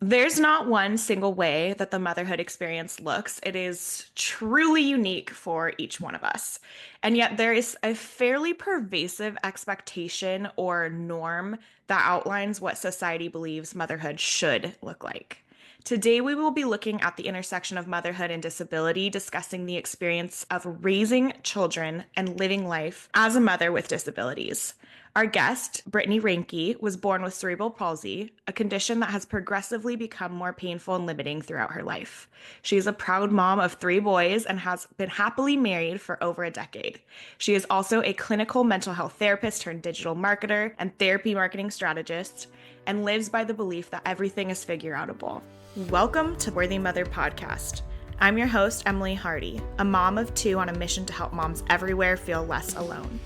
There's not one single way that the motherhood experience looks. It is truly unique for each one of us. And yet, there is a fairly pervasive expectation or norm that outlines what society believes motherhood should look like. Today, we will be looking at the intersection of motherhood and disability, discussing the experience of raising children and living life as a mother with disabilities. Our guest, Brittany Reinke, was born with cerebral palsy, a condition that has progressively become more painful and limiting throughout her life. She is a proud mom of three boys and has been happily married for over a decade. She is also a clinical mental health therapist turned digital marketer and therapy marketing strategist, and lives by the belief that everything is figure outable. Welcome to Worthy Mother Podcast. I'm your host, Emily Hardy, a mom of two on a mission to help moms everywhere feel less alone.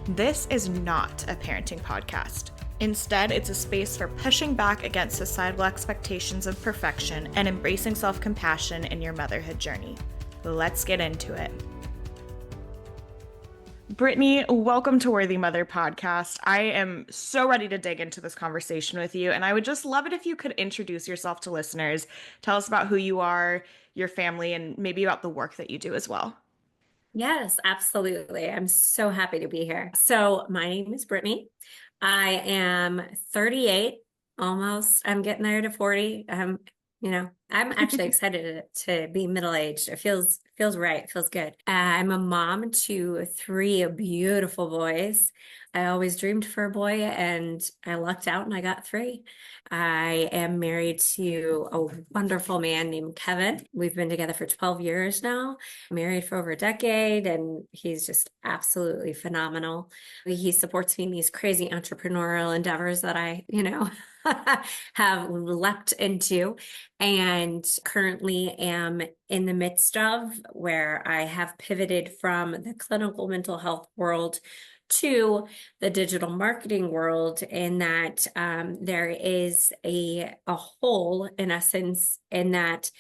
This is not a parenting podcast. Instead, it's a space for pushing back against societal expectations of perfection and embracing self-compassion in your motherhood journey. Let's get into it. Brittany, welcome to Worthy Mother Podcast. I am so ready to dig into this conversation with you, and I would just love it if you could introduce yourself to listeners. Tell us about who you are, your family, and maybe about the work that you do as well. Yes, absolutely. I'm so happy to be here. So my name is Brittany. I am 38, almost. I'm getting there to 40. I'm actually excited to be middle-aged. It feels right. It feels good. I'm a mom to three beautiful boys. I always dreamed for a boy and I lucked out and I got three. I am married to a wonderful man named Kevin. We've been together for 12 years now, married for over a decade, and he's just absolutely phenomenal. He supports me in these crazy entrepreneurial endeavors that I have leapt into and currently am in the midst of, where I have pivoted from the clinical mental health world to the digital marketing world, in that there is a hole, in essence, in that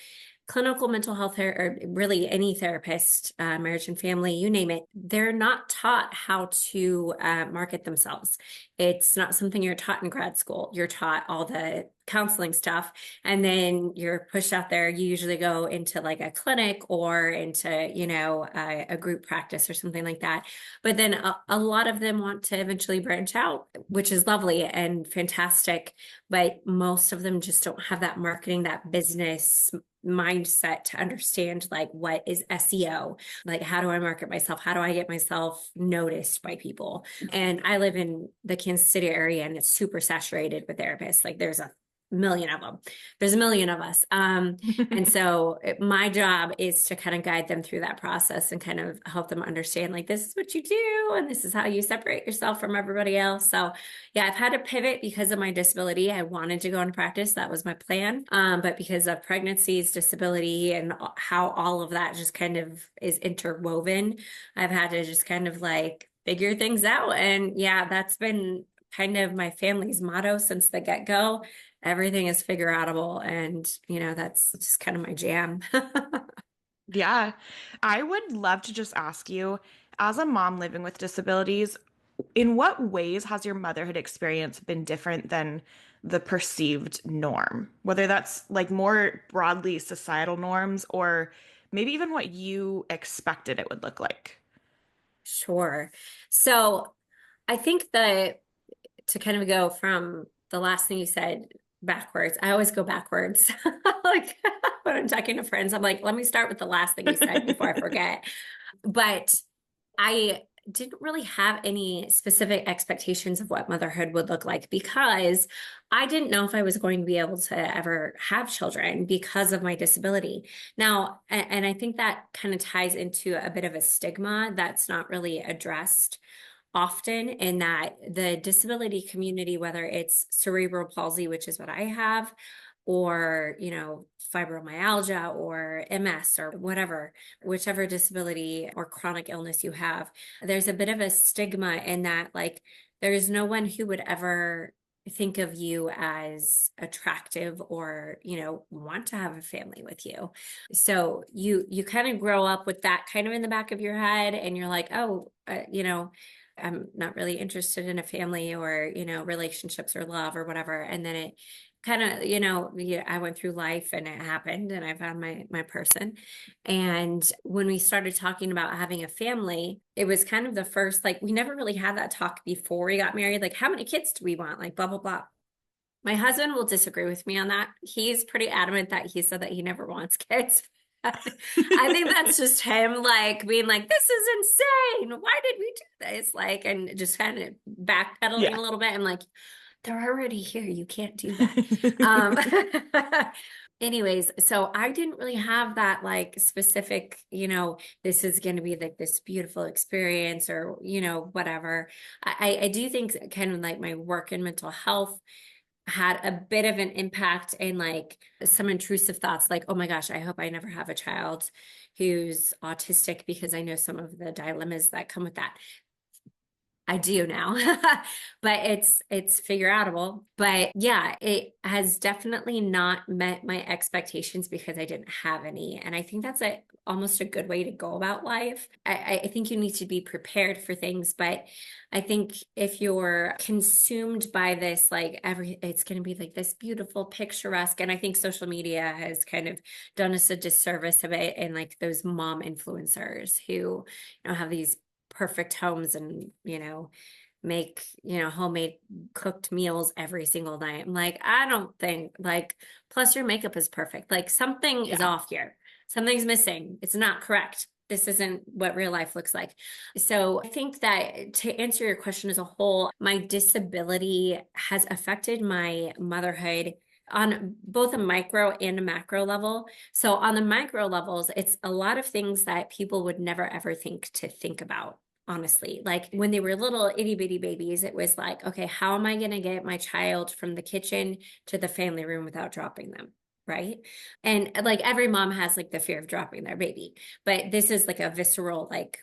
clinical mental health or really any therapist, marriage and family, you name it, they're not taught how to market themselves. It's not something you're taught in grad school. You're taught all the counseling stuff, and then you're pushed out there. You usually go into like a clinic or into, a group practice or something like that. But then a lot of them want to eventually branch out, which is lovely and fantastic. But most of them just don't have that marketing, that business mindset to understand like what is SEO, like how do I market myself, how do I get myself noticed by people. And I live in the Kansas City area and it's super saturated with therapists. Like there's a million of them. There's a million of us. And so my job is to kind of guide them through that process and kind of help them understand like this is what you do and this is how you separate yourself from everybody else. So yeah, I've had to pivot because of my disability. I wanted to go into practice. That was my plan. But because of pregnancies, disability, and how all of that just kind of is interwoven, I've had to just kind of like figure things out. And yeah, that's been kind of my family's motto since the get-go. Everything is figure outable. And, that's just kind of my jam. Yeah, I would love to just ask you, as a mom living with disabilities, in what ways has your motherhood experience been different than the perceived norm? Whether that's like more broadly societal norms or maybe even what you expected it would look like. Sure. So I think that to kind of go from the last thing you said backwards, I always go backwards. Like when I'm talking to friends, I'm like, let me start with the last thing you said before I forget. But I didn't really have any specific expectations of what motherhood would look like because I didn't know if I was going to be able to ever have children because of my disability. Now, and I think that kind of ties into a bit of a stigma that's not really addressed often, in that the disability community, whether it's cerebral palsy, which is what I have, or, fibromyalgia or MS or whatever, whichever disability or chronic illness you have, there's a bit of a stigma in that, like, there is no one who would ever think of you as attractive or, want to have a family with you. So you kind of grow up with that kind of in the back of your head, and you're like, oh, I'm not really interested in a family or, relationships or love or whatever. And then kind of, yeah, I went through life and it happened and I found my person. And when we started talking about having a family, it was kind of the first, like, we never really had that talk before we got married. Like, how many kids do we want? Like, blah, blah, blah. My husband will disagree with me on that. He's pretty adamant that he said that he never wants kids. I think that's just him, like, being like, this is insane. Why did we do this? Like, and just kind of backpedaling Yeah. a little bit. I'm like, they're already here. You can't do that. Um, anyways, so I didn't really have that like specific, this is going to be like this beautiful experience or, whatever. I do think kind of like my work and mental health had a bit of an impact in like some intrusive thoughts like, oh my gosh, I hope I never have a child who's autistic because I know some of the dilemmas that come with that. I do now, but it's figure outable. But yeah, it has definitely not met my expectations because I didn't have any. And I think that's almost a good way to go about life. I think you need to be prepared for things, but I think if you're consumed by this, like it's going to be like this beautiful picturesque. And I think social media has kind of done us a disservice of it. And like those mom influencers who, have these perfect homes and make homemade cooked meals every single night. I'm like, I don't think, like, plus your makeup is perfect, like something is Yeah. off here, something's missing, it's not correct, this isn't what real life looks like. So I think that to answer your question as a whole, my disability has affected my motherhood on both a micro and a macro level. So on the micro levels, it's a lot of things that people would never ever think about. Honestly, like when they were little itty bitty babies, it was like, okay, how am I going to get my child from the kitchen to the family room without dropping them? Right. And like every mom has like the fear of dropping their baby, but this is like a visceral, like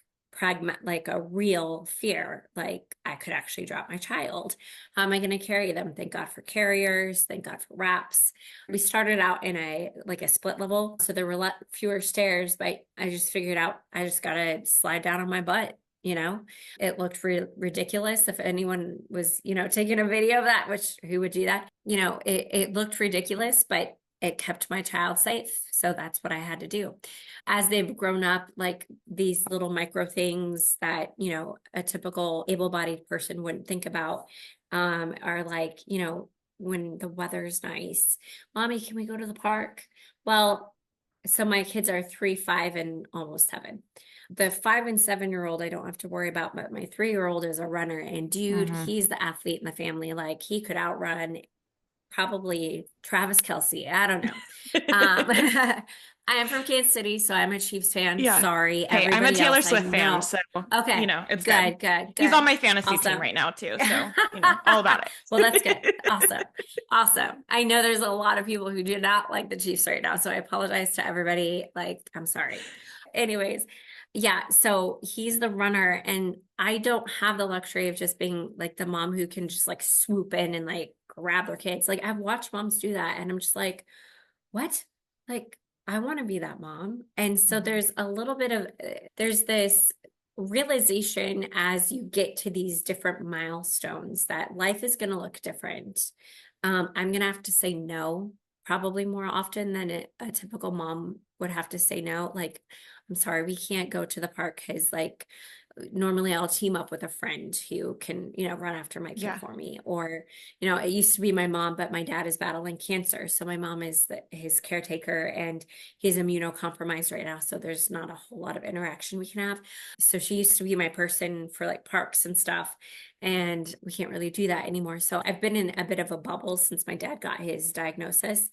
like a real fear. Like I could actually drop my child. How am I going to carry them? Thank God for carriers. Thank God for wraps. We started out in a split level. So there were a lot fewer stairs, but I just figured out I just got to slide down on my butt. It looked ridiculous if anyone was, taking a video of that, which who would do that? It looked ridiculous, but it kept my child safe. So that's what I had to do. As they've grown up, like these little micro things that, a typical able-bodied person wouldn't think about, are like, when the weather's nice, mommy, can we go to the park? Well, so my kids are 3, 5, and almost 7. The 5 and 7-year-old I don't have to worry about, but my 3-year-old is a runner, and dude, Mhm. he's the athlete in the family. Like he could outrun probably Travis Kelsey. I don't know. I am from Kansas City, so I'm a Chiefs fan. Yeah. Sorry, Hey, I'm a everybody Taylor else. I Swift fan, know. so Okay, it's good. good, good, He's on good. my fantasy team Awesome. right now too, so all about Well, that's good. it. Awesome. Awesome. I know there's a lot of people who do not like the Chiefs right now, so I apologize to everybody. Like, I'm sorry. Anyways, yeah, so he's the runner, and I don't have the luxury of just being like the mom who can just like swoop in and like grab their kids. Like, I've watched moms do that, and I'm just like, what? Like, I want to be that mom. And so Mhm. there's a little bit of, there's this realization as you get to these different milestones that life is going to look different. I'm going to have to say no probably more often than a typical mom would have to say no. Like, I'm sorry, we can't go to the park because like normally I'll team up with a friend who can, run after my kid Yeah. for me. Or, it used to be my mom, but my dad is battling cancer. So my mom is his caretaker and he's immunocompromised right now. So there's not a whole lot of interaction we can have. So she used to be my person for like parks and stuff. And we can't really do that anymore. So I've been in a bit of a bubble since my dad got his diagnosis.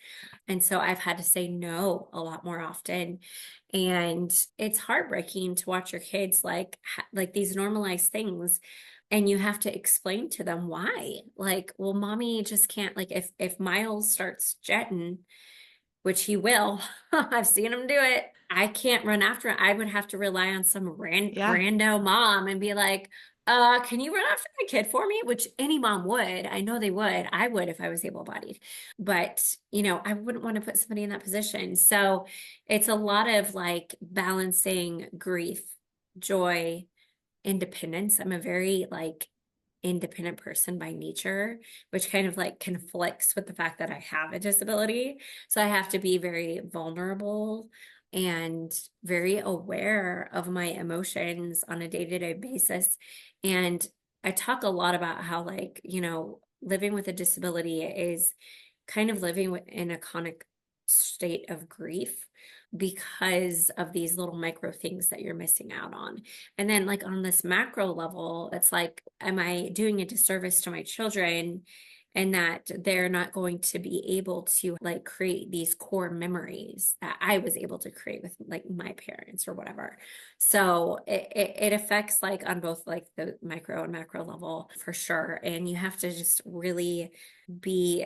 And so I've had to say no a lot more often. And it's heartbreaking to watch your kids like these normalized things, and you have to explain to them why. Like, well, mommy just can't, like, if Miles starts jetting, which he will, I've seen him do it, I can't run after it. I would have to rely on some Yeah. rando mom and be like, can you run after my kid for me? Which any mom would. I know they would. I would if I was able-bodied. But, I wouldn't want to put somebody in that position. So it's a lot of like balancing grief, joy, independence. I'm a very like independent person by nature, which kind of like conflicts with the fact that I have a disability. So I have to be very vulnerable and very aware of my emotions on a day-to-day basis. And I talk a lot about how, like, living with a disability is kind of living in a chronic state of grief because of these little micro things that you're missing out on. And then, like, on this macro level, it's like, am I doing a disservice to my children, and that they're not going to be able to like create these core memories that I was able to create with like my parents or whatever. So it affects like on both like the micro and macro level for sure. And you have to just really be,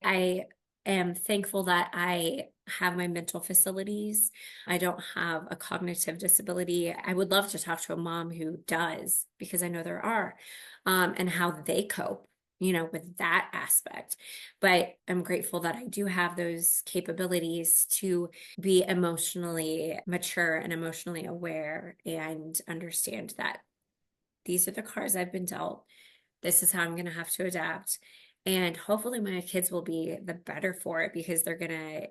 I am thankful that I have my mental facilities. I don't have a cognitive disability. I would love to talk to a mom who does, because I know there are, and how they cope, with that aspect. But I'm grateful that I do have those capabilities to be emotionally mature and emotionally aware and understand that these are the cards I've been dealt. This is how I'm going to have to adapt. And hopefully my kids will be the better for it, because they're going to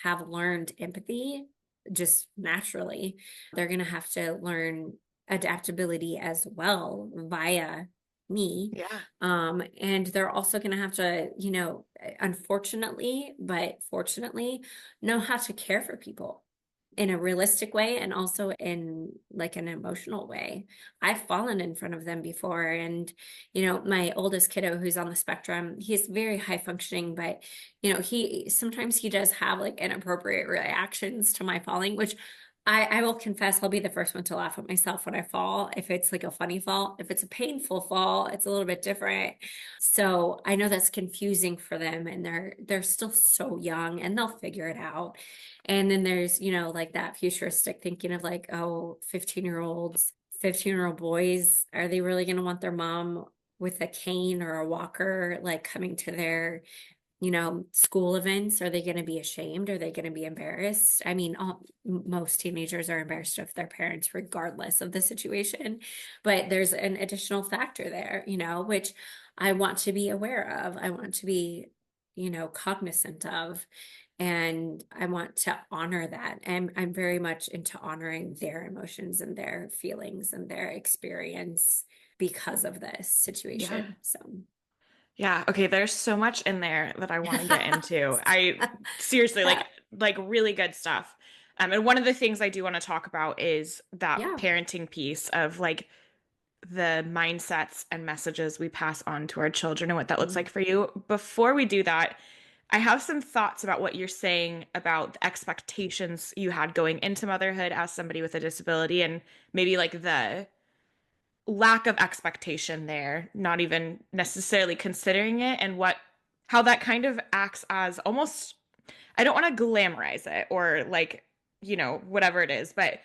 have learned empathy just naturally. They're going to have to learn adaptability as well via me. Yeah. And they're also going to have to, unfortunately, but fortunately, know how to care for people in a realistic way and also in like an emotional way. I've fallen in front of them before. And, my oldest kiddo who's on the spectrum, he's very high functioning, but, he sometimes he does have like inappropriate reactions to my falling, which I will confess, I'll be the first one to laugh at myself when I fall. If it's like a funny fall, if it's a painful fall, it's a little bit different. So I know that's confusing for them, and they're still so young, and they'll figure it out. And then there's, like that futuristic thinking of like, oh, 15-year-olds, 15-year-old boys, are they really going to want their mom with a cane or a walker, like coming to their school events? Are they going to be ashamed? Are they going to be embarrassed? I mean, most teenagers are embarrassed of their parents, regardless of the situation. But there's an additional factor there, which I want to be aware of. I want to be, cognizant of. And I want to honor that. And I'm very much into honoring their emotions and their feelings and their experience because of this Yeah. situation. So, Yeah. Okay. There's so much in there that I want to get into. I seriously like really good stuff. And one of the things I do want to talk about is that yeah. parenting piece of like the mindsets and messages we pass on to our children and what that looks Mm-hmm. like for you. Before we do that, I have some thoughts about what you're saying about the expectations you had going into motherhood as somebody with a disability and maybe like the lack of expectation there, not even necessarily considering it and how that kind of acts as almost, I don't want to glamorize it or like, whatever it is, but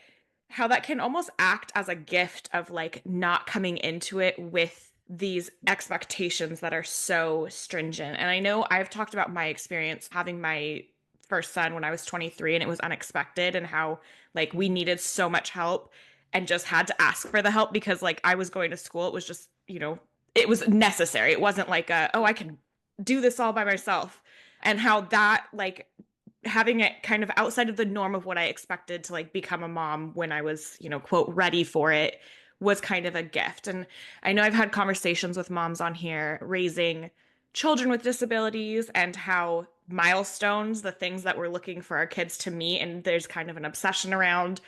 how that can almost act as a gift of like not coming into it with these expectations that are so stringent. And I know I've talked about my experience having my first son when I was 23 and it was unexpected and how like we needed so much help and just had to ask for the help because like I was going to school. It was just, it was necessary. It wasn't like oh, I can do this all by myself. And how that like having it kind of outside of the norm of what I expected to like become a mom when I was, quote, ready for it was kind of a gift. And I know I've had conversations with moms on here raising children with disabilities and how milestones, the things that we're looking for our kids to meet, and there's kind of an obsession around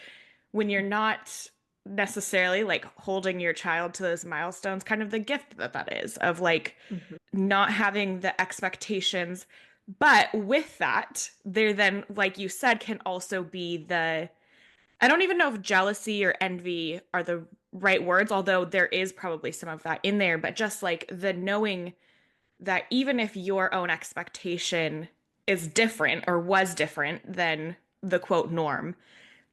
when you're not necessarily like holding your child to those milestones, kind of the gift that that is of like Mhm. not having the expectations. But with that, there then, like you said, can also be I don't even know if jealousy or envy are the right words, although there is probably some of that in there, but just like the knowing that even if your own expectation is different or was different than the quote norm,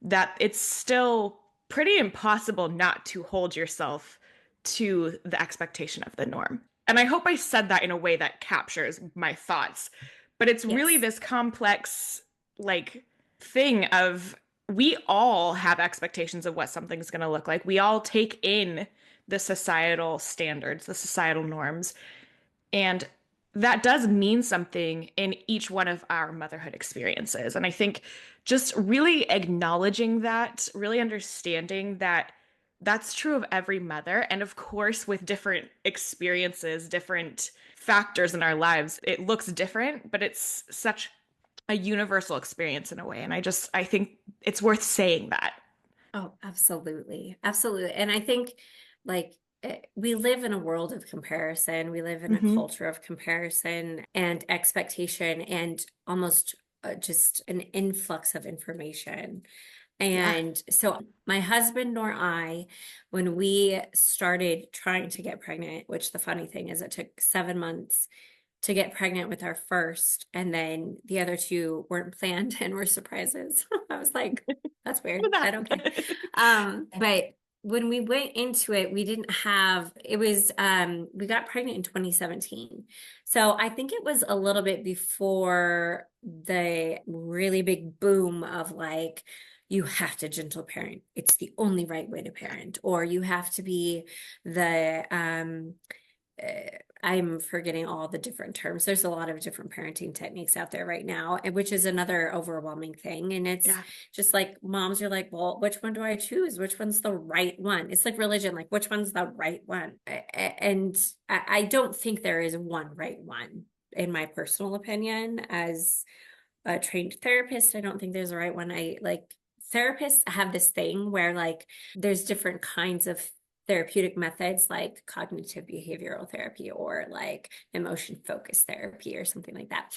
that it's still pretty impossible not to hold yourself to the expectation of the norm. And I hope I said that in a way that captures my thoughts. But it's really Yes. this complex, like, thing of we all have expectations of what something's going to look like. We all take in the societal standards, the societal norms. And that does mean something in each one of our motherhood experiences. And I think just really acknowledging that, really understanding that that's true of every mother. And of course, with different experiences, different factors in our lives, it looks different, but it's such a universal experience in a way. And I think it's worth saying that. Oh, absolutely. Absolutely. And I think like we live in a world of comparison. We live in a Hmm. culture of comparison and expectation and almost just an influx of information. Yeah. And so my husband nor I, when we started trying to get pregnant, which the funny thing is it took 7 months to get pregnant with our first, and then the other two weren't planned and were surprises. I was like, that's weird, That. but okay. But when we went into it, we didn't have it was we got pregnant in 2017. So I think it was a little bit before the really big boom of like you have to gentle parent. It's the only right way to parent, or you have to be the I'm forgetting all the different terms. There's a lot of different parenting techniques out there right now, which is another overwhelming thing. And it's Yeah. just like moms are like, well, which one do I choose? Which one's the right one? It's like religion, like which one's the right one? And I don't think there is one right one, in my personal opinion. As a trained therapist, I don't think there's a right one. I like therapists have this thing where like there's different kinds of therapeutic methods like cognitive behavioral therapy or like emotion focused therapy or something like that.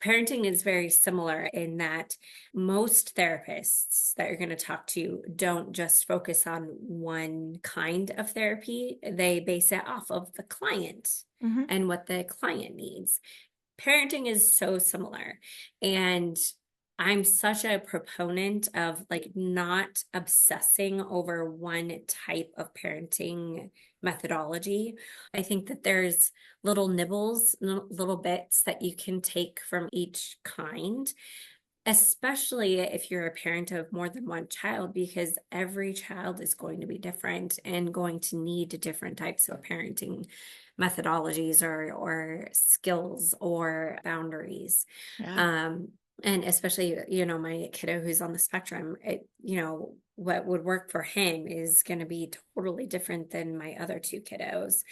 Parenting is very similar in that most therapists that you're going to talk to don't just focus on one kind of therapy. They base it off of the client Hmm. and what the client needs. Parenting is so similar. And I'm such a proponent of like not obsessing over one type of parenting methodology. I think that there's little nibbles, little bits that you can take from each kind, especially if you're a parent of more than one child, because every child is going to be different and going to need different types of parenting methodologies or skills or boundaries. Yeah. Um, and especially, you know, my kiddo who's on the spectrum, what would work for him is going to be totally different than my other two kiddos.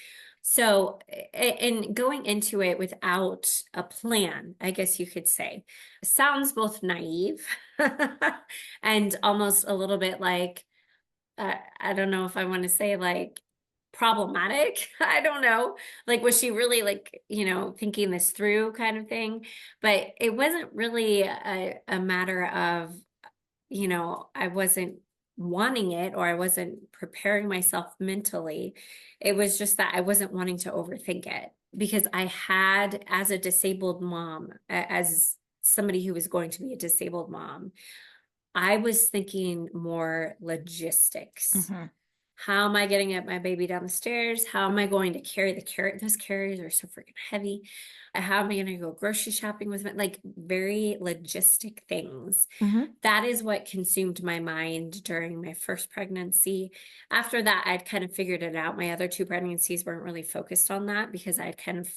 So, and going into it without a plan, I guess you could say, sounds both naive and almost a little bit like, I don't know if I want to say like problematic. I don't know. Like, was she really like, thinking this through kind of thing? But it wasn't really a matter of I wasn't wanting it or I wasn't preparing myself mentally. It was just that I wasn't wanting to overthink it because I had, as a disabled mom, as somebody who was going to be a disabled mom, I was thinking more logistics. Hmm. How am I getting my baby down the stairs? How am I going to carry the carrot? Those carriers are so freaking heavy. How am I going to go grocery shopping with them? Like very logistic things. Hmm. That is what consumed my mind during my first pregnancy. After that, I'd kind of figured it out. My other two pregnancies weren't really focused on that because I'd kind of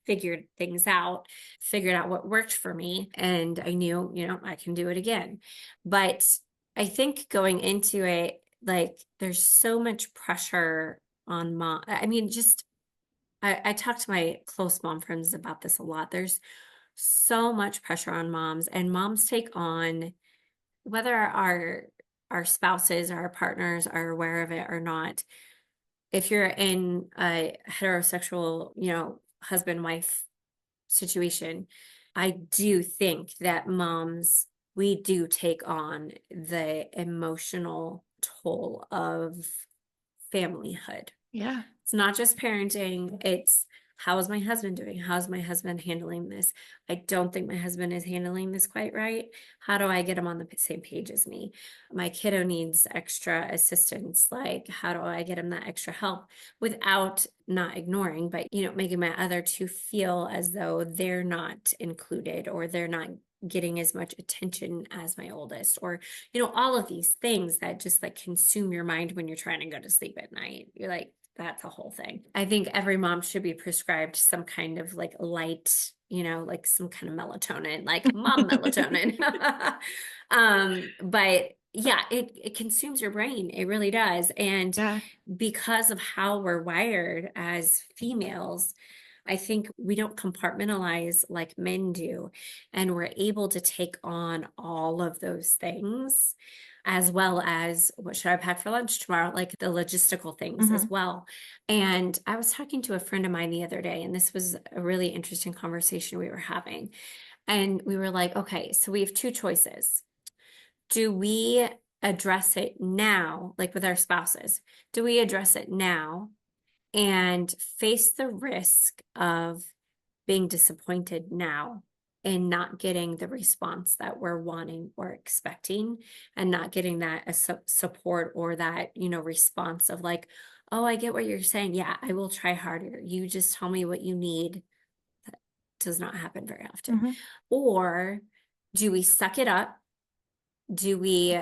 figured things out, figured out what worked for me. And I knew, I can do it again. But I think going into it, like there's so much pressure on mom. I mean, just I talk to my close mom friends about this a lot. There's so much pressure on moms, and moms take on whether our spouses or our partners are aware of it or not. If you're in a heterosexual, husband wife situation, I do think that moms, we do take on the emotional toll of familyhood. Yeah. It's not just parenting, it's how is my husband doing? How's my husband handling this? I don't think my husband is handling this quite right. How do I get him on the same page as me? My kiddo needs extra assistance. Like, how do I get him that extra help without not ignoring, but making my other two feel as though they're not included or they're not getting as much attention as my oldest, or, all of these things that just like consume your mind when you're trying to go to sleep at night. You're like, that's a whole thing. I think every mom should be prescribed some kind of like light, like some kind of melatonin, like mom melatonin. But yeah, it consumes your brain. It really does. And Yeah. because of how we're wired as females, I think we don't compartmentalize like men do, and we're able to take on all of those things, as well as what should I pack for lunch tomorrow, like the logistical things as Hmm. well. And I was talking to a friend of mine the other day, and this was a really interesting conversation we were having. And we were like, okay, so we have two choices. Do we address it now, like with our spouses? Do we address it now and face the risk of being disappointed now and not getting the response that we're wanting or expecting, and not getting that support or that, response of like, oh, I get what you're saying. Yeah, I will try harder. You just tell me what you need. That does not happen very often. Hmm. Or do we suck it up? Do we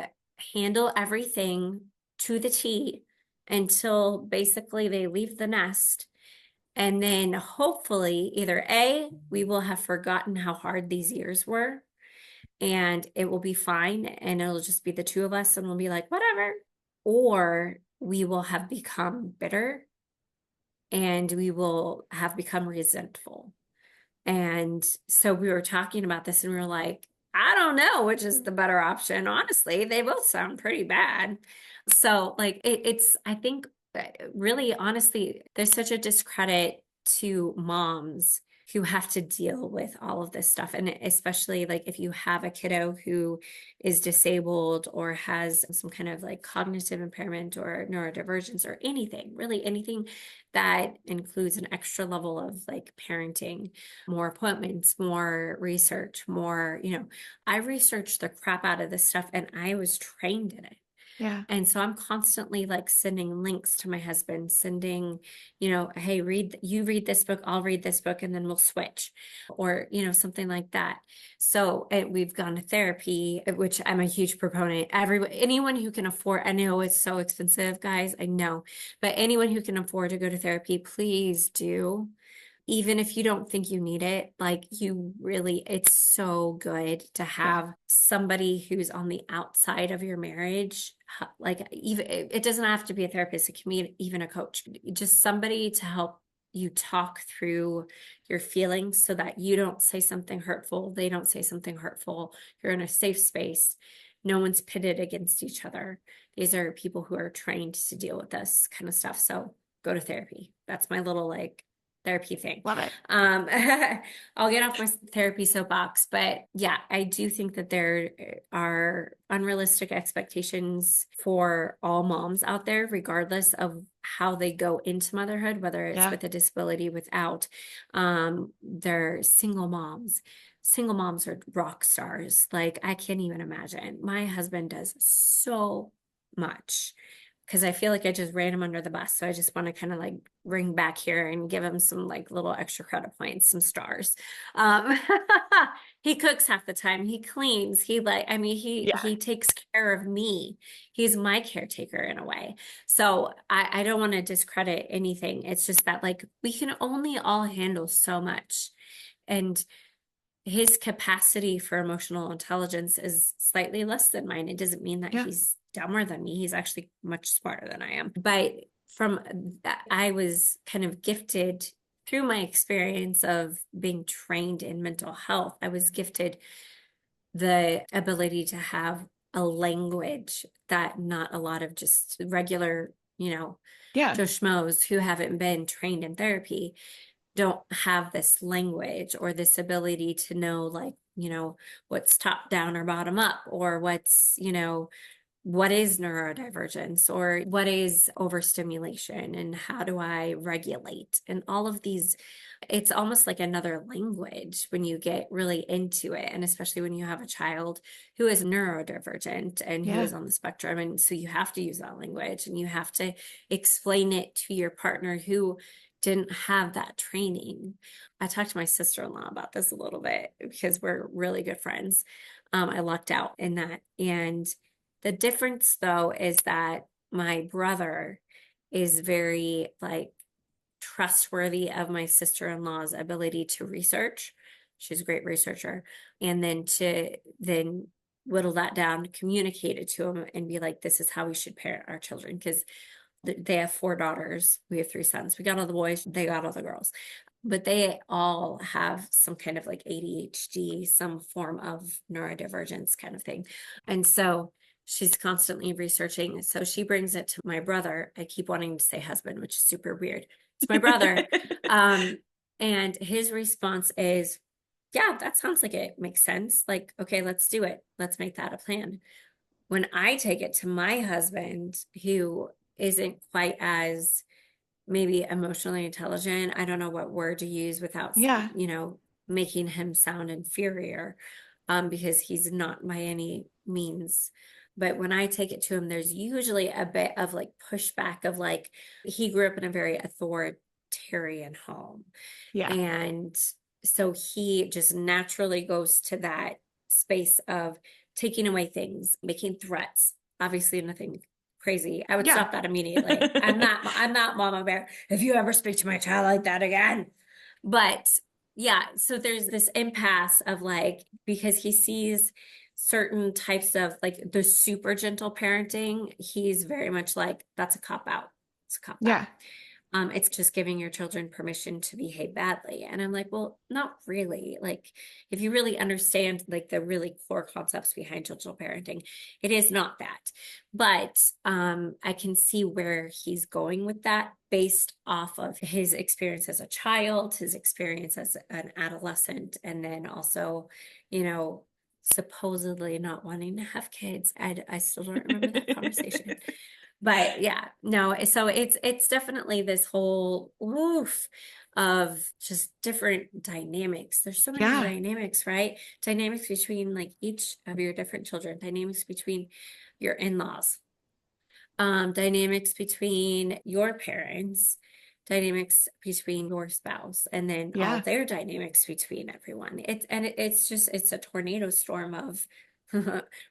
handle everything to the T until basically they leave the nest? And then hopefully either A, we will have forgotten how hard these years were and it will be fine and it'll just be the two of us and we'll be like, whatever. Or we will have become bitter and we will have become resentful. And so we were talking about this and we were like, I don't know which is the better option. Honestly, they both sound pretty bad. So like I think really honestly, there's such a discredit to moms who have to deal with all of this stuff. And especially like if you have a kiddo who is disabled or has some kind of like cognitive impairment or neurodivergence or anything, really anything that includes an extra level of like parenting, more appointments, more research, more, I researched the crap out of this stuff and I was trained in it. Yeah. And so I'm constantly like sending links to my husband, sending, hey, you read this book, I'll read this book, and then we'll switch, or, something like that. So we've gone to therapy, which I'm a huge proponent. Anyone who can afford, I know it's so expensive, guys, I know, but anyone who can afford to go to therapy, please do. Even if you don't think you need it, like it's so good to Yeah. have somebody who's on the outside of your marriage. Like even it doesn't have to be a therapist, it can be even a coach, just somebody to help you talk through your feelings so that you don't say something hurtful, they don't say something hurtful. You're in a safe space. No one's pitted against each other. These are people who are trained to deal with this kind of stuff. So go to therapy. That's my little like therapy thing. Love it. I'll get off my therapy soapbox, but yeah, I do think that there are unrealistic expectations for all moms out there, regardless of how they go into motherhood, whether it's Yeah. with a disability, without. They're single moms. Single moms are rock stars. Like I can't even imagine. My husband does so much because I feel like I just ran him under the bus. So I just want to kind of like bring back here and give him some like little extra credit points, some stars. Um, he cooks half the time. He cleans. Yeah. He takes care of me. He's my caretaker in a way. So I don't want to discredit anything. It's just that like we can only all handle so much. And his capacity for emotional intelligence is slightly less than mine. It doesn't mean that Yeah. he's dumber than me. He's actually much smarter than I am. But from that, I was kind of gifted through my experience of being trained in mental health. I was gifted the ability to have a language that not a lot of just regular, Yeah. Joe Schmoes who haven't been trained in therapy don't have this language or this ability to know, like, what's top down or bottom up, or what is neurodivergence or what is overstimulation and how do I regulate, and all of these. It's almost like another language when you get really into it, and especially when you have a child who is neurodivergent and who Yeah. is on the spectrum, and so you have to use that language and you have to explain it to your partner who didn't have that training. I talked to my sister-in-law about this a little bit because we're really good friends. I lucked out in that. And the difference though is that my brother is very like trustworthy of my sister-in-law's ability to research. She's a great researcher. And then to then whittle that down, communicate it to him and be like, this is how we should parent our children. Because they have 4 daughters. We have 3 sons. We got all the boys, they got all the girls. But they all have some kind of like ADHD, some form of neurodivergence kind of thing. And so she's constantly researching. So she brings it to my brother. I keep wanting to say husband, which is super weird. It's my brother. And his response is, yeah, that sounds like it makes sense. Like, okay, let's do it. Let's make that a plan. When I take it to my husband, who isn't quite as maybe emotionally intelligent, I don't know what word to use without, Yeah. making him sound inferior, because he's not by any means. But when I take it to him, there's usually a bit of like pushback of like, he grew up in a very authoritarian home. Yeah. And so he just naturally goes to that space of taking away things, making threats. Obviously, nothing crazy. I would Yeah. stop that immediately. I'm not Mama Bear. If you ever speak to my child like that again. But yeah, so there's this impasse of like, because he sees certain types of like the super gentle parenting, he's very much like, that's a cop out. It's a cop out. Yeah. It's just giving your children permission to behave badly. And I'm like, well, not really. Like, if you really understand like the really core concepts behind gentle parenting, it is not that. But I can see where he's going with that based off of his experience as a child, his experience as an adolescent, and then also, supposedly not wanting to have kids. I still don't remember that conversation. But yeah, no, so it's definitely this whole woof of just different dynamics. There's so many Yeah. dynamics, right? Dynamics between like each of your different children, dynamics between your in-laws, dynamics between your parents, dynamics between your spouse, and then all Yeah. their dynamics between everyone. It's a tornado storm of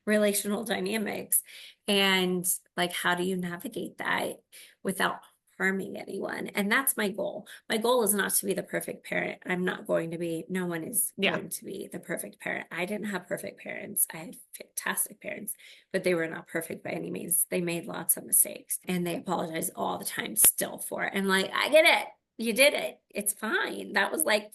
relational dynamics. And like, how do you navigate that without harming anyone? And that's my goal. My goal is not to be the perfect parent. I'm not going to be, no one is Yeah. going to be the perfect parent. I didn't have perfect parents. I had fantastic parents, but they were not perfect by any means. They made lots of mistakes and they apologize all the time still for it. And like, I get it. You did it. It's fine. That was like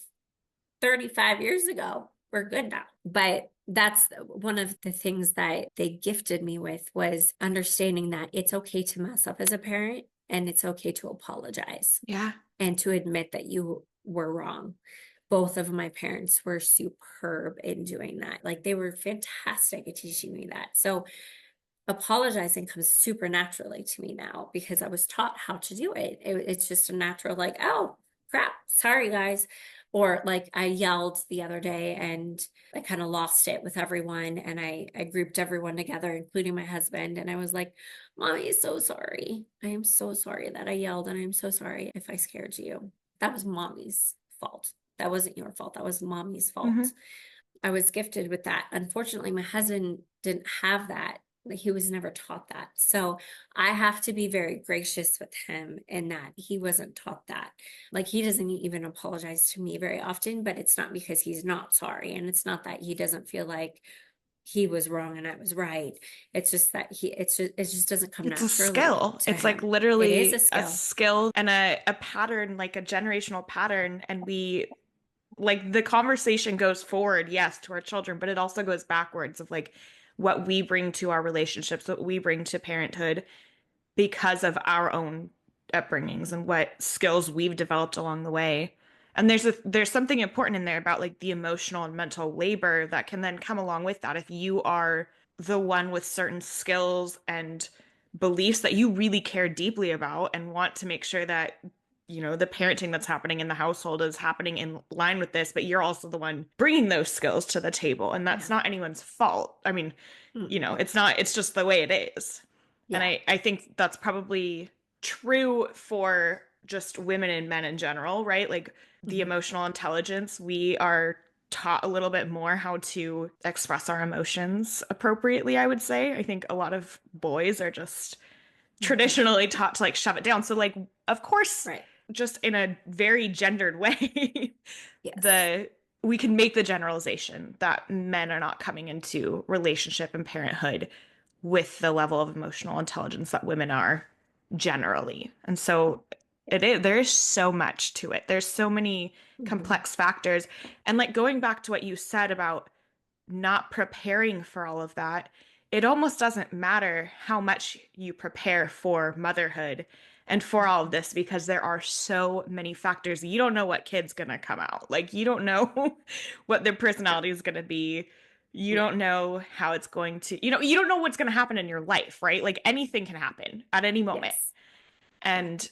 35 years ago. We're good now. But that's one of the things that they gifted me with, was understanding that it's okay to mess up as a parent and it's okay to apologize Yeah. and to admit that you were wrong. Both of my parents were superb in doing that. Like, they were fantastic at teaching me that. So apologizing comes super naturally to me now because I was taught how to do it. It's just a natural, like, oh crap, sorry guys. Or like, I yelled the other day and I kind of lost it with everyone, and I grouped everyone together, including my husband, and I was like, Mommy is so sorry. I am so sorry that I yelled, and I'm so sorry if I scared you. That was Mommy's fault. That wasn't your fault. That was Mommy's Hmm. fault. I was gifted with that. Unfortunately, my husband didn't have that. Like, he was never taught that. So I have to be very gracious with him in that he wasn't taught that. Like, he doesn't even apologize to me very often, but it's not because he's not sorry. And it's not that he doesn't feel like he was wrong and I was right. It's just that it just doesn't come It's a naturally skill. to It's like him. It is a literally a skill. skill and a pattern, like a generational pattern. And we like the conversation goes forward, yes, to our children, but it also goes backwards of like what we bring to our relationships, what we bring to parenthood because of our own upbringings and what skills we've developed along the way. And there's something important in there about like the emotional and mental labor that can then come along with that if you are the one with certain skills and beliefs that you really care deeply about and want to make sure that the parenting that's happening in the household is happening in line with this, but you're also the one bringing those skills to the table, and that's Yeah. not anyone's fault. I mean, Mm-mm. it's not, it's just the way it is. And Yeah. I think that's probably true for just women and men in general, right? Like the Mhm. emotional intelligence, we are taught a little bit more how to express our emotions appropriately, I would say. I think a lot of boys are just Mhm. traditionally taught to like shove it down. So like of course, Right. just in a very gendered way, Yes. the we can make the generalization that men are not coming into relationship and parenthood with the level of emotional intelligence that women are generally. And so Yeah. it is there is so much to it. There's so many Mhm. complex factors. And like going back to what you said about not preparing for all of that, it almost doesn't matter how much you prepare for motherhood and for all of Mhm. this because there are so many factors. You don't know what kid's going to come out. Like, you don't know what their No. personality is going to be. You Yeah. don't know how it's going to, you don't know what's going to happen in your life, right? Like, anything can happen at any moment. Yes. Yeah. And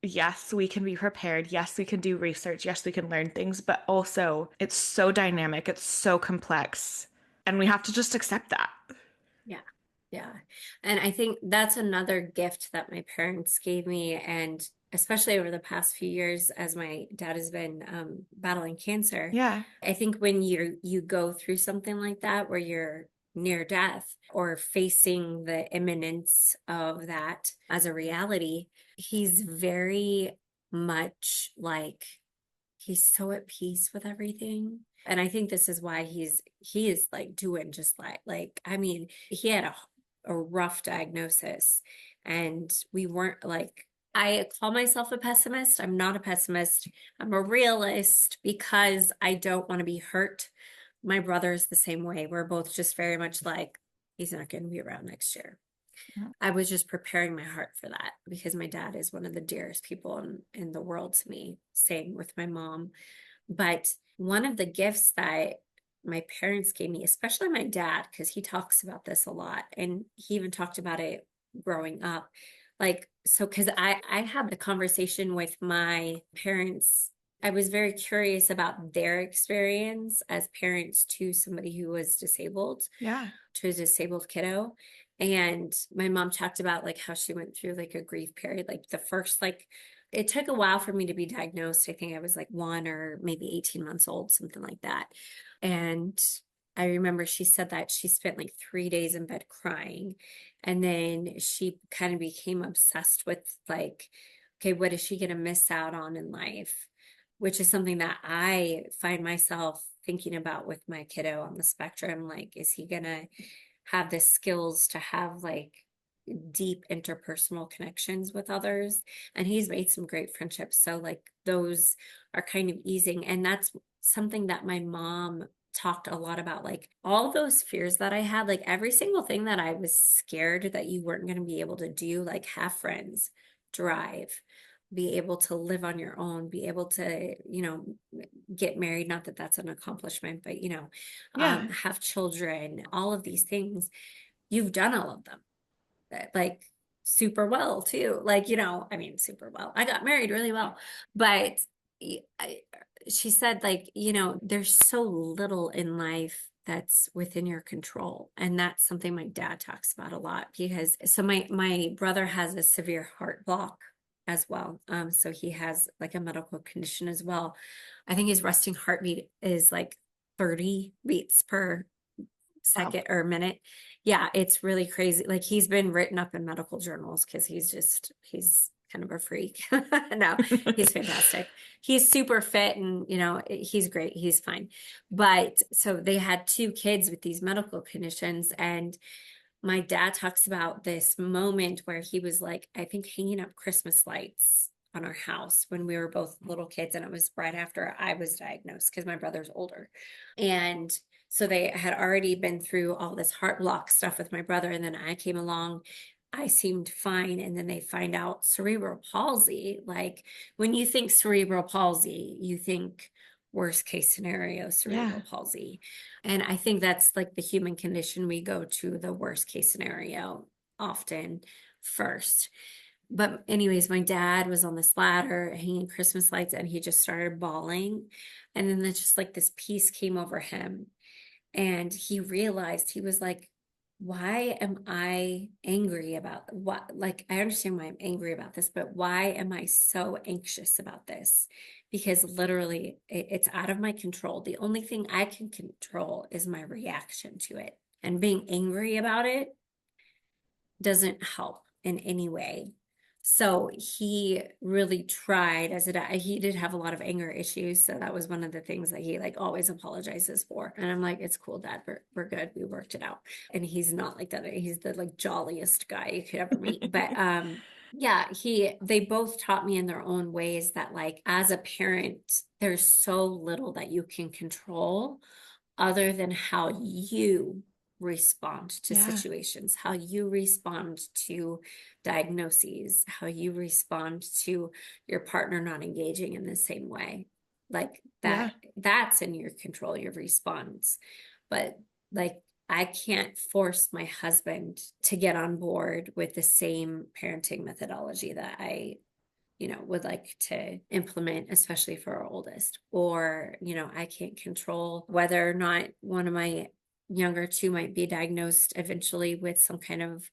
yes, we can be prepared. Yes, we can do research. Yes, we can learn things, but also it's so dynamic, it's so complex, and we have to just accept that. Yeah. Yeah. And I think that's another gift that my parents gave me. And especially over the past few years, as my dad has been battling cancer, Yeah. I think when you go through something like that, where you're near death or facing the imminence of that as a reality, he's very much like he's so at peace with everything. And I think this is why he is like doing just like I mean, he had a rough diagnosis, and we weren't like, I call myself a pessimist. I'm not a pessimist. I'm a realist because I don't want to be hurt. My brother's the same way. We're both just very much like, he's not going to be around next year. I was just preparing my heart for that because my dad is one of the dearest people in the world to me. Same with my mom. But one of the gifts that my parents gave me, especially my dad, because he talks about this a lot, and he even talked about it growing up. Like, so because I had the conversation with my parents. I was very curious about their experience as parents to somebody who was disabled, Yeah. to a disabled kiddo. And my mom talked about like how she went through like a grief period, like the first, like, it took a while for me to be diagnosed. I think I was like 1 or maybe 18 months old, something like that. And I remember she said that she spent like 3 days in bed crying. And then she kind of became obsessed with like, okay, what is she going to miss out on in life? Which is something that I find myself thinking about with my kiddo on the spectrum. Like, is he going to have the skills to have like deep interpersonal connections with others? And he's made some great friendships, so like those are kind of easing. And that's something that my mom talked a lot about, like all those fears that I had, like every single thing that I was scared that you weren't going to be able to do, like have friends, drive, be able to live on your own, be able to, get married, not that that's an accomplishment, but Yeah. have children, all of these things, you've done all of them, like super well too. Like, I mean, super well. I got married really well, but I, she said, like, there's so little in life that's within your control. And that's something my dad talks about a lot, because so my brother has a severe heart block as well. So he has like a medical condition as well. I think his resting heartbeat is like 30 beats per Wow. second or minute. Yeah, it's really crazy. Like, he's been written up in medical journals because he's kind of a freak. No, he's fantastic. He's super fit, and he's great. He's fine. But so they had two kids with these medical conditions, and my dad talks about this moment where he was like, I think, hanging up Christmas lights on our house when we were both little kids, and it was right after I was diagnosed because my brother's older. And so they had already been through all this heart block stuff with my brother, and then I came along. I seemed fine, and then they find out cerebral palsy. Like, when you think cerebral palsy, you think worst case scenario Yeah. cerebral palsy. And I think that's like the human condition. We go to the worst case scenario often first. But anyways, my dad was on this ladder hanging Christmas lights, and he just started bawling. And then just like this peace came over him. And he realized, he was like, why am I angry about what? Like, I understand why I'm angry about this, but why am I so anxious about this? Because literally, it's out of my control. The only thing I can control is my reaction to it. And being angry about it doesn't help in any way. So he really tried as he did have a lot of anger issues. So that was one of the things that he like always apologizes for. And I'm like, it's cool, Dad. We're good. We worked it out. And he's not like that. He's the like jolliest guy you could ever meet. But yeah, they both taught me in their own ways that like as a parent, there's so little that you can control other than how you respond to Yeah. situations, how you respond to diagnoses, how you respond to your partner not engaging in the same way. Like Yeah. that's in your control, your response. But like I can't force my husband to get on board with the same parenting methodology that I would like to implement, especially for our oldest. Or, I can't control whether or not one of my younger two might be diagnosed eventually with some kind of,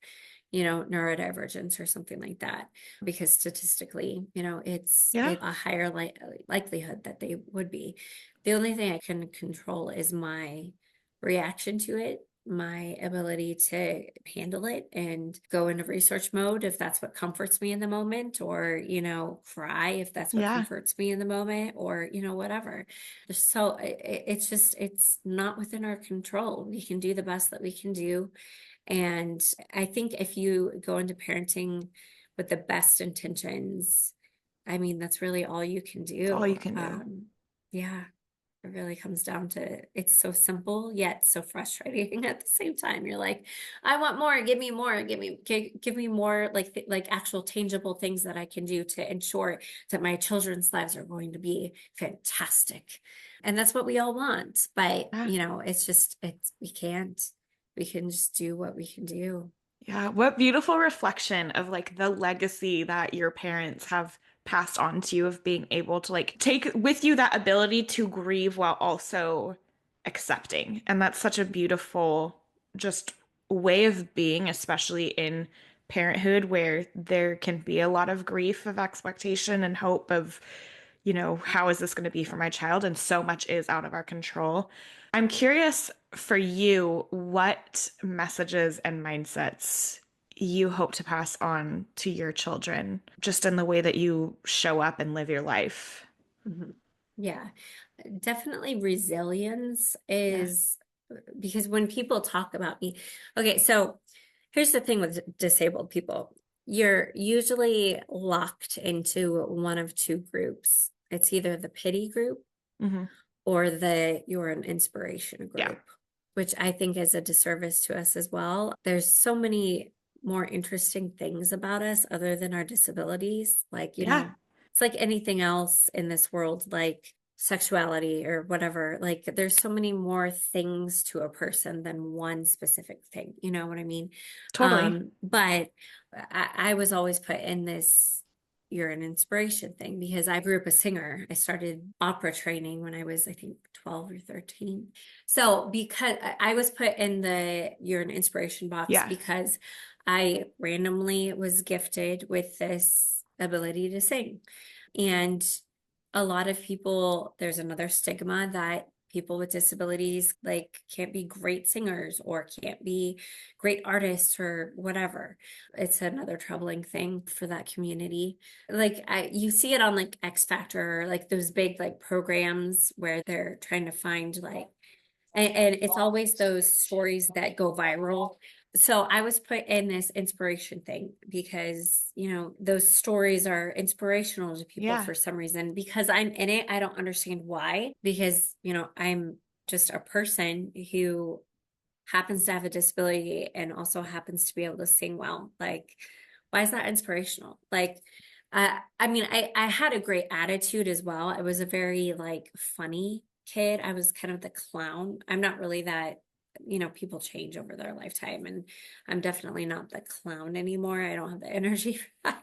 neurodivergence or something like that. Because statistically, Yeah. it's a higher likelihood that they would be. The only thing I can control is my reaction to it, my ability to handle it and go into research mode if that's what comforts me in the moment, or, cry if that's what Yeah. comforts me in the moment, or, whatever. So it's just, it's not within our control. We can do the best that we can do. And I think if you go into parenting with the best intentions, I mean, that's really all you can It's all you do. can do. Yeah. It really comes down to it's so simple yet so frustrating at the same time. You're like, I want more, give me more, give me more like actual tangible things that I can do to ensure that my children's lives are going to be fantastic. And that's what we all want. But Yeah. it's we can just do what we can do. Yeah, what beautiful reflection of like the legacy that your parents have passed on to you of being able to like take with you that ability to grieve while also accepting. And that's such a beautiful just way of being, especially in parenthood where there can be a lot of grief of expectation and hope of, how is this going to be for my child? And so much is out of our control. I'm curious for you, what messages and mindsets you hope to pass on to your children, just in the way that you show up and live your life. Mhm. Yeah, definitely resilience Yeah. is because when people talk about me, okay, so here's the thing with disabled people. You're usually locked into one of two groups. It's either the pity group Hmm. or the you're an inspiration Yeah, group, which I think is a disservice to us as well. There's so many more interesting things about us other than our disabilities. Like, yeah, it's like anything else in this world, like sexuality or whatever. Like, there's so many more things to a person than one specific thing. You know what I mean? totally. But I was always put in this you're an inspiration thing because I grew up a singer. I started opera training when I was, I think, 12 or 13. So because I was put in the you're an inspiration box Yeah, because I randomly was gifted with this ability to sing. And a lot of people, there's another stigma that people with disabilities like can't be great singers or can't be great artists or whatever. It's another troubling thing for that community. Like you see it on like X Factor, like those big like programs where they're trying to find like and it's always those stories that go viral. So I was put in this inspiration thing because, those stories are inspirational to people yeah, for some reason. Because I'm in it, I don't understand why. Because, I'm just a person who happens to have a disability and also happens to be able to sing well. Like, why is that inspirational? Like, I mean, I had a great attitude as well. I was a very like funny kid. I was kind of the clown. I'm not really that, people change over their lifetime, and I'm definitely not the clown anymore. I don't have the energy for that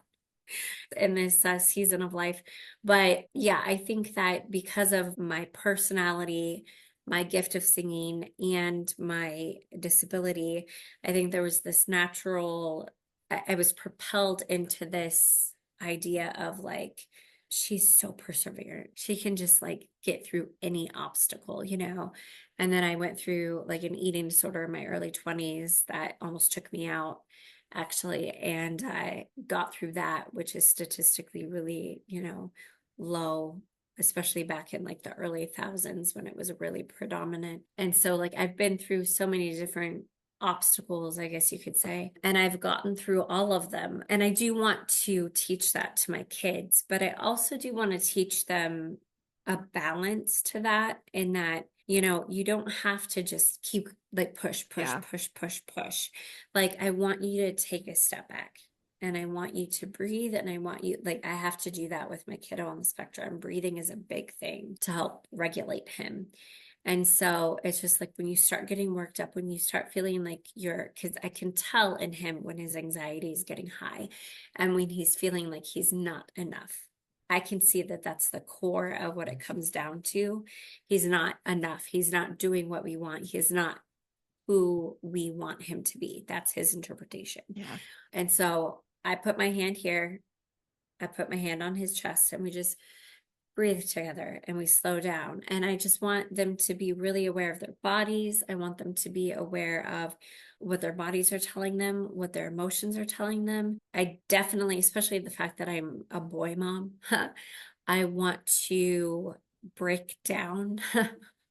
in this season of life. But yeah, I think that because of my personality my gift of singing and my disability, I think there was this natural, I was propelled into this idea of like, she's so perseverant. She can just like get through any obstacle, you know? And then I went through like an eating disorder in my early 20s that almost took me out, actually. And I got through that, which is statistically really, you know, low, especially back in like the early thousands when it was really predominant. And so like I've been through so many different obstacles, I guess you could say, and I've gotten through all of them. And I do want to teach that to my kids, but I also do want to teach them a balance to that, in that, you know, you don't have to just keep like Yeah. push. Like, I want you to take a step back, and I want you to breathe, and I want you, like, I have to do that with my kiddo on the spectrum. Breathing is a big thing to help regulate him. And so it's just like when you start getting worked up, when you start feeling like you're, because I can tell in him when his anxiety is getting high and when he's feeling like he's not enough. I can see that that's the core of what it comes down to. He's not enough. He's not doing what we want. He's not who we want him to be. That's his interpretation. Yeah. And so I put my hand here, I put my hand on his chest, and we just breathe together and we slow down. And I just want them to be really aware of their bodies. I want them to be aware of what their bodies are telling them, what their emotions are telling them. I definitely, especially the fact that I'm a boy mom, I want to break down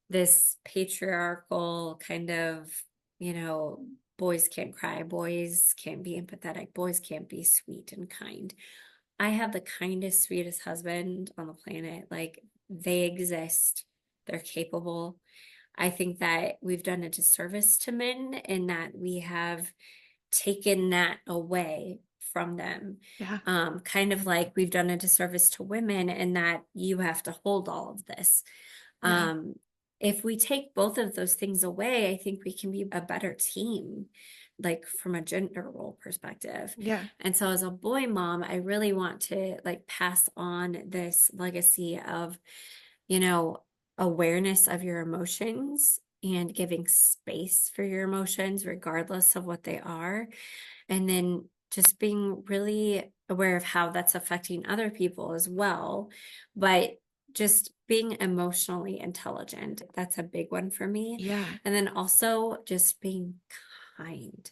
this patriarchal kind of, you know, boys can't cry, boys can't be empathetic, boys can't be sweet and kind. I have the kindest, sweetest husband on the planet. Like, they exist, they're capable. I think that we've done a disservice to men in that we have taken that away from them. Yeah. Kind of like we've done a disservice to women in that you have to hold all of this. Yeah. Um, if we take both of those things away, I think we can be a better team, like from a gender role perspective. Yeah. And so as a boy mom, I really want to like pass on this legacy of, you know, awareness of your emotions and giving space for your emotions, regardless of what they are. And then just being really aware of how that's affecting other people as well. But just being emotionally intelligent, that's a big one for me. Yeah. And then also just being kind.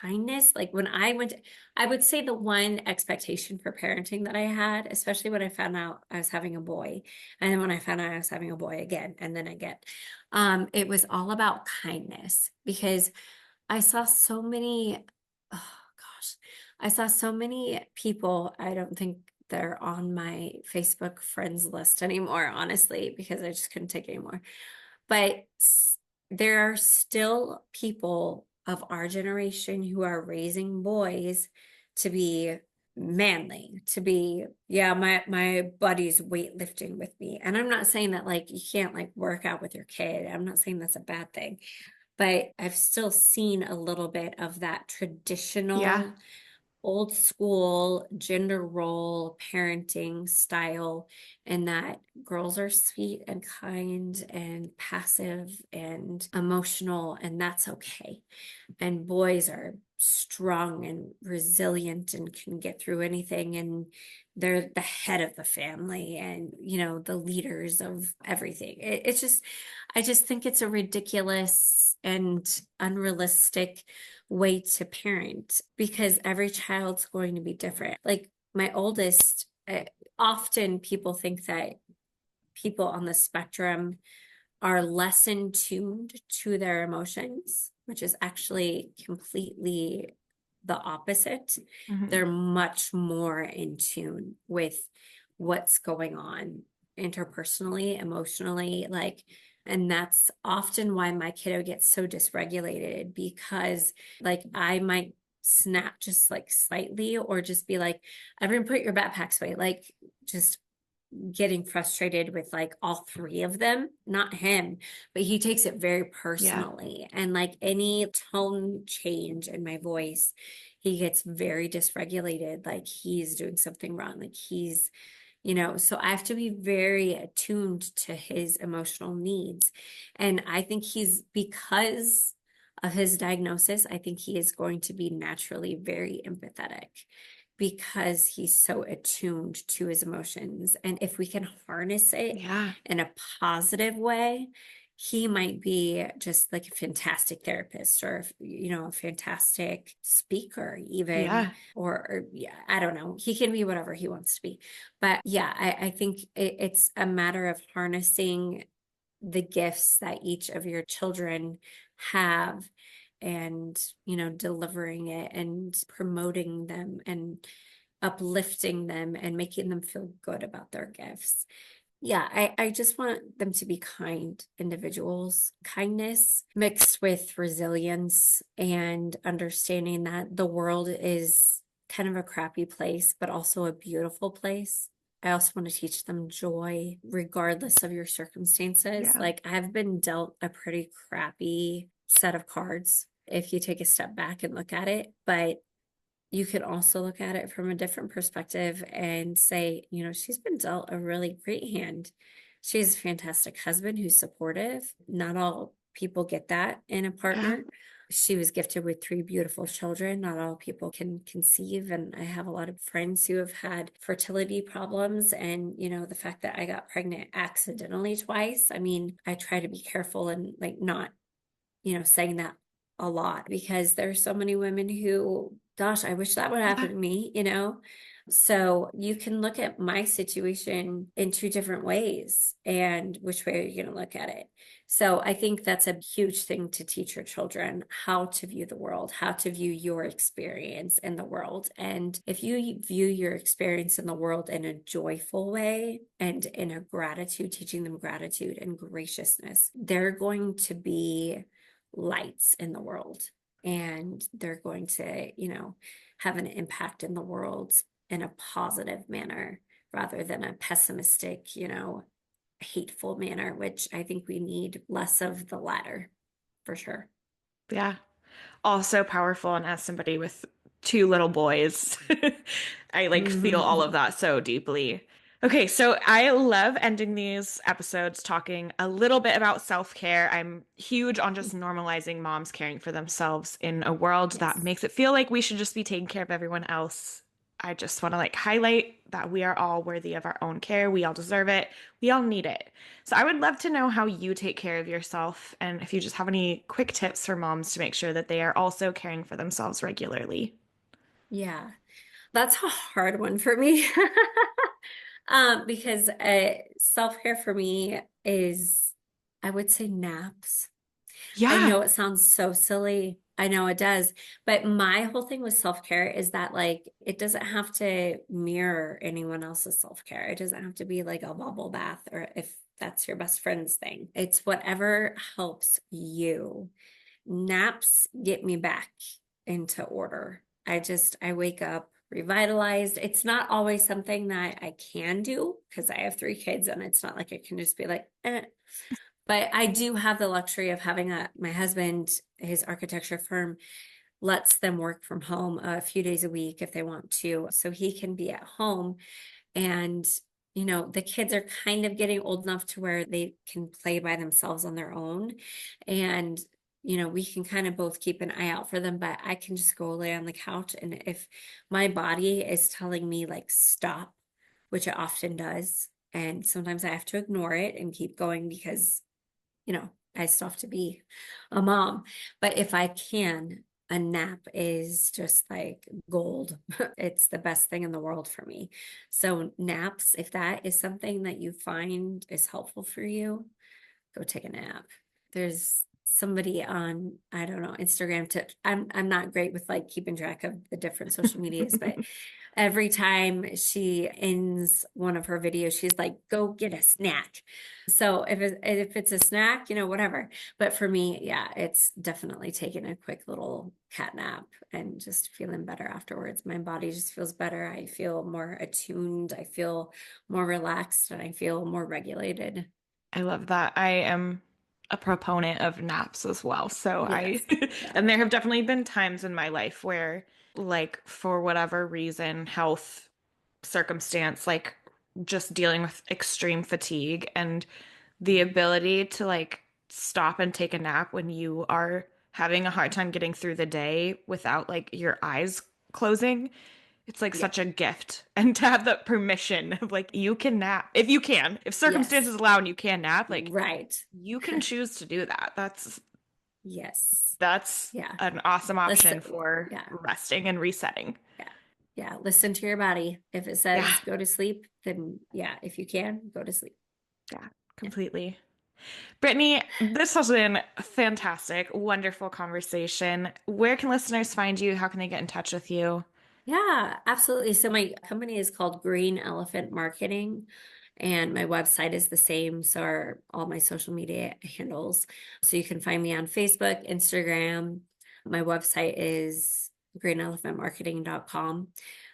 Kindness, like when I went, I would say the one expectation for parenting that I had, especially when I found out I was having a boy, and then when I found out I was having a boy again, and then again, it was all about kindness, because I saw so many, oh gosh, I saw so many people. I don't think they're on my Facebook friends list anymore, honestly, because I just couldn't take it anymore. But there are still people of our generation who are raising boys to be manly, to be, yeah, my buddy's weightlifting with me. And I'm not saying that like you can't like work out with your kid. I'm not saying that's a bad thing, but I've still seen a little bit of that Yeah. traditional old school gender role parenting style, and that girls are sweet and kind and passive and emotional, and that's okay. And boys are strong and resilient and can get through anything, and they're the head of the family and, you know, the leaders of everything. It's just, I just think it's a ridiculous and unrealistic way to parent, because every child's going to be different. Like my oldest, often people think that people on the spectrum are less in tuned to their emotions, which is actually completely the opposite. Hmm. They're much more in tune with what's going on interpersonally, emotionally, like, and that's often why my kiddo gets so dysregulated, because like I might snap just like slightly, or just be like, everyone put your backpacks away, like just getting frustrated with like all three of them, not him, but he takes it very Yeah. personally. And like any tone change in my voice, he gets very dysregulated, like he's doing something wrong, like he's So I have to be very attuned to his emotional needs. And I think because of his diagnosis, I think he is going to be naturally very empathetic because he's so attuned to his emotions. And if we can harness it Yeah. in a positive way, he might be just like a fantastic therapist or, a fantastic speaker, even, Yeah. or yeah, I don't know. He can be whatever he wants to be. But yeah, I think it's a matter of harnessing the gifts that each of your children have and, delivering it and promoting them and uplifting them and making them feel good about their gifts. Yeah, I just want them to be kind individuals. Kindness mixed with resilience and understanding that the world is kind of a crappy place, but also a beautiful place. I also want to teach them joy regardless of your circumstances. Yeah. Like, I've been dealt a pretty crappy set of cards if you take a step back and look at it, but you could also look at it from a different perspective and say, she's been dealt a really great hand. She has a fantastic husband who's supportive. Not all people get that in a Yeah. partner. She was gifted with three beautiful children. Not all people can conceive. And I have a lot of friends who have had fertility problems. And, the fact that I got pregnant accidentally twice, I mean, I try to be careful and like not saying that a lot because there's so many women who, gosh, I wish that would happen Yeah. to me. So you can look at my situation in two different ways and which way are you going to look at it? So I think that's a huge thing to teach your children how to view the world, how to view your experience in the world. And if you view your experience in the world in a joyful way and in a gratitude, teaching them gratitude and graciousness, they're going to be lights in the world and they're going to, have an impact in the world in a positive manner rather than a pessimistic, hateful manner, which I think we need less of the latter for sure. Yeah. Also powerful. And as somebody with two little boys, I like feel all of that so deeply. Okay, so I love ending these episodes talking a little bit about self-care. I'm huge on just normalizing moms caring for themselves in a world that Yes. makes it feel like we should just be taking care of everyone else. I just want to like highlight that we are all worthy of our own care. We all deserve it. We all need it. So I would love to know how you take care of yourself and if you just have any quick tips for moms to make sure that they are also caring for themselves regularly. Yeah. That's a hard one for me. Because self-care for me is, I would say naps. I Yeah. know it sounds so silly. I know it does. But my whole thing with self-care is that like it doesn't have to mirror anyone else's self-care. It doesn't have to be like a bubble bath or if that's your best friend's thing. It's whatever helps you. Naps get me back into order. I wake up revitalized. It's not always something that I can do because I have three kids and it's not like I can just be like, eh. But I do have the luxury of having my husband, his architecture firm lets them work from home a few days a week if they want to. So he can be at home and the kids are kind of getting old enough to where they can play by themselves on their own. And we can kind of both keep an eye out for them, but I can just go lay on the couch. And if my body is telling me like stop, which it often does, and sometimes I have to ignore it and keep going because I still have to be a mom. But if I can, a nap is just like gold. It's the best thing in the world for me. So, naps, if that is something that you find is helpful for you, go take a nap. There's somebody on, I don't know, Instagram to I'm not great with like keeping track of the different social medias, but every time she ends one of her videos, she's like, go get a snack. So if it's a snack, whatever. But for me, yeah, it's definitely taking a quick little cat nap and just feeling better afterwards. My body just feels better. I feel more attuned. I feel more relaxed and I feel more regulated. I love that. I am a proponent of naps as well. So I, Yes. Yeah. and there have definitely been times in my life where, like, for whatever reason, health circumstance, like, just dealing with extreme fatigue and the ability to like stop and take a nap when you are having a hard time getting through the day without like your eyes closing. It's like Yeah. such a gift. And to have the permission of like you can nap if you can, if Yes. circumstances allow and you can nap, like Right. you can choose to do that. Yes. That's Yeah. an awesome Listen. option for Yeah. resting and resetting. Yeah. Yeah. Listen to your body. If it says Yeah. go to sleep, then yeah, if you can, go to sleep. Yeah, Yeah. completely. Brittany, this has been a fantastic, wonderful conversation. Where can listeners find you? How can they get in touch with you? Yeah, absolutely. So my company is called Green Elephant Marketing, and my website is the same. So are all my social media handles. So you can find me on Facebook, Instagram. My website is greenelephantmarketing.com.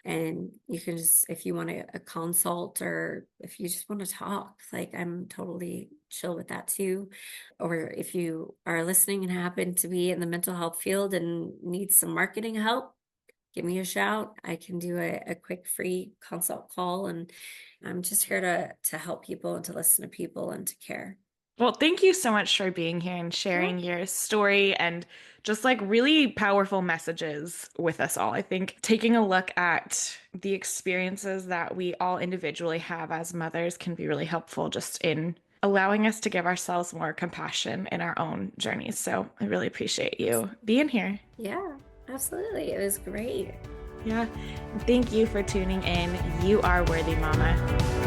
And you can just, if you want a consult or if you just want to talk, like I'm totally chill with that too. Or if you are listening and happen to be in the mental health field and need some marketing help, give me a shout. I can do a quick free consult call, and I'm just here to help people and to listen to people and to care. Well, thank you so much for being here and Yeah. sharing your story and just like really powerful messages with us all. I think taking a look at the experiences that we all individually have as mothers can be really helpful just in allowing us to give ourselves more compassion in our own journeys. So I really appreciate you being here. Yeah, absolutely. It was great. Yeah. Thank you for tuning in. You are worthy, Mama.